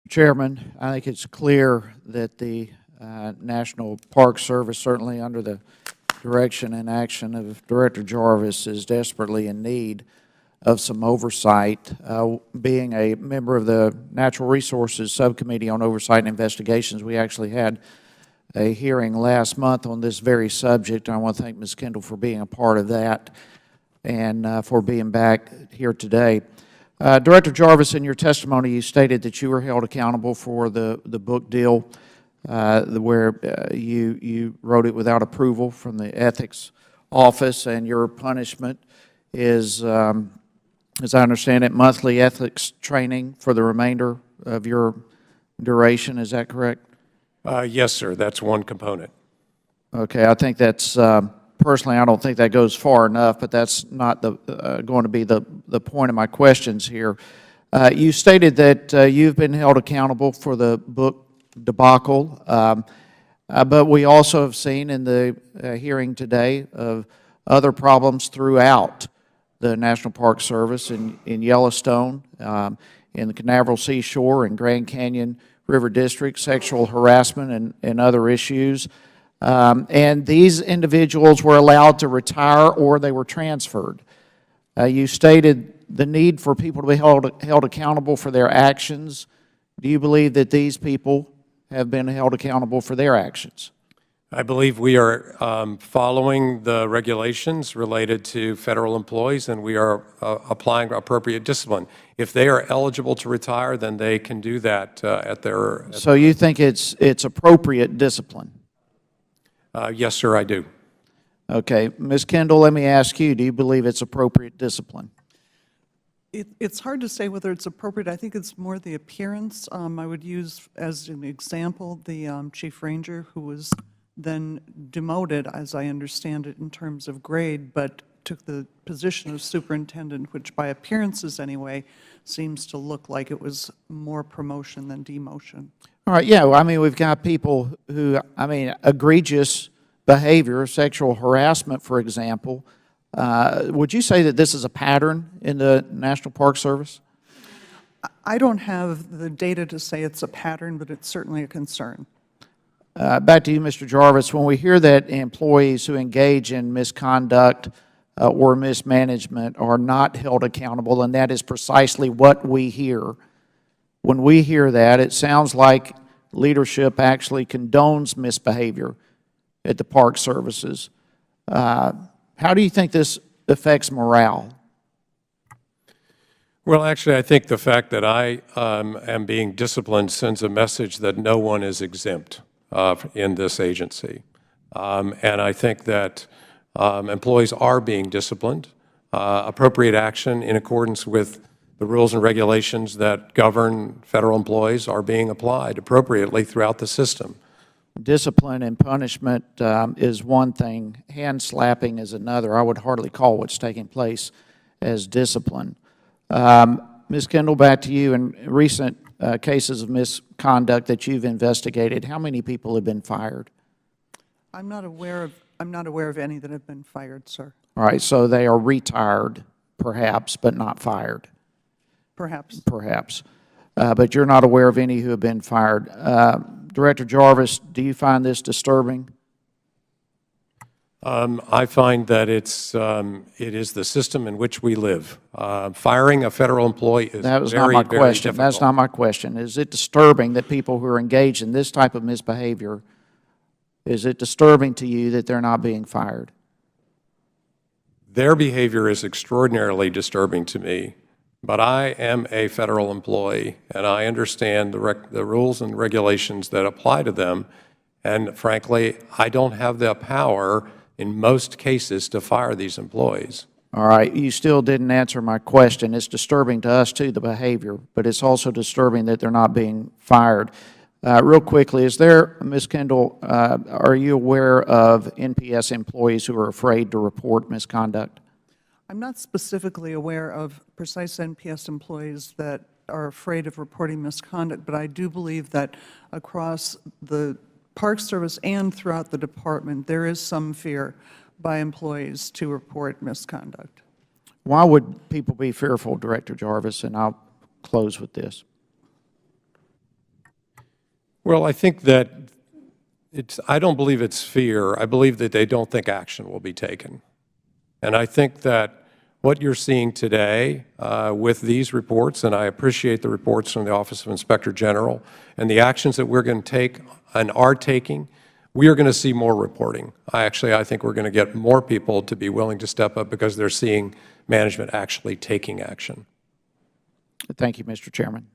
Chairman, I think it's clear that the National Park Service, certainly under the direction and action of Director Jarvis, is desperately in need of some oversight. Being a member of the Natural Resources Subcommittee on Oversight and Investigations, we actually had a hearing last month on this very subject. I want to thank Ms. Kendall for being a part of that and for being back here today. Director Jarvis, in your testimony, you stated that you were held accountable for the book deal where you wrote it without approval from the Ethics Office, and your punishment is, as I understand it, monthly ethics training for the remainder of your duration. Is that correct? Yes, sir. That's one component. Okay. I think that's, personally, I don't think that goes far enough, but that's not going to be the point of my questions here. You stated that you've been held accountable for the book debacle, but we also have seen in the hearing today of other problems throughout the National Park Service in Yellowstone, in the Canaveral Seashore and Grand Canyon River District, sexual harassment and other issues. And these individuals were allowed to retire or they were transferred. You stated the need for people to be held accountable for their actions. Do you believe that these people have been held accountable for their actions? I believe we are following the regulations related to federal employees, and we are applying appropriate discipline. If they are eligible to retire, then they can do that at their... So you think it's appropriate discipline? Yes, sir, I do. Okay. Ms. Kendall, let me ask you, do you believe it's appropriate discipline? It's hard to say whether it's appropriate. I think it's more the appearance. I would use as an example the chief ranger who was then demoted, as I understand it, in terms of grade, but took the position of superintendent, which by appearances anyway, seems to look like it was more promotion than demotion. All right, yeah, well, I mean, we've got people who, I mean, egregious behavior, sexual harassment, for example. Would you say that this is a pattern in the National Park Service? I don't have the data to say it's a pattern, but it's certainly a concern. Back to you, Mr. Jarvis. When we hear that employees who engage in misconduct or mismanagement are not held accountable, and that is precisely what we hear, when we hear that, it sounds like leadership actually condones misbehavior at the park services. How do you think this affects morale? Well, actually, I think the fact that I am being disciplined sends a message that no one is exempt in this agency. And I think that employees are being disciplined. Appropriate action in accordance with the rules and regulations that govern federal employees are being applied appropriately throughout the system. Discipline and punishment is one thing. Hand slapping is another. I would hardly call what's taking place as discipline. Ms. Kendall, back to you. In recent cases of misconduct that you've investigated, how many people have been fired? I'm not aware of any that have been fired, sir. All right, so they are retired, perhaps, but not fired. Perhaps. Perhaps. But you're not aware of any who have been fired. Director Jarvis, do you find this disturbing? I find that it is the system in which we live. Firing a federal employee is That was very, not my very question. difficult. That's not my question. Is it disturbing that people who are engaged in this type of misbehavior, is it disturbing to you that they're not being fired? Their behavior is extraordinarily disturbing to me, but I am a federal employee, and I understand the rules and regulations that apply to them, and frankly, I don't have the power in most cases to fire these employees. All right, you still didn't answer my question. It's disturbing to us too, the behavior, but it's also disturbing that they're not being fired. Real quickly, is there, Ms. Kendall, are you aware of NPS employees who are afraid to report misconduct? I'm not specifically aware of precise NPS employees that are afraid of reporting misconduct, but I do believe that across the Park Service and throughout the department, there is some fear by employees to report misconduct. Why would people be fearful, Director Jarvis? And I'll close with this. Well, I think that I don't believe it's fear. I believe that they don't think action will be taken. And I think that what you're seeing today with these reports, and I appreciate the reports from the Office of Inspector General, and the actions that we're going to take and are taking, we are going to see more reporting. I think we're going to get more people to be willing to step up because they're seeing management actually taking action. Thank you, Mr. Chairman.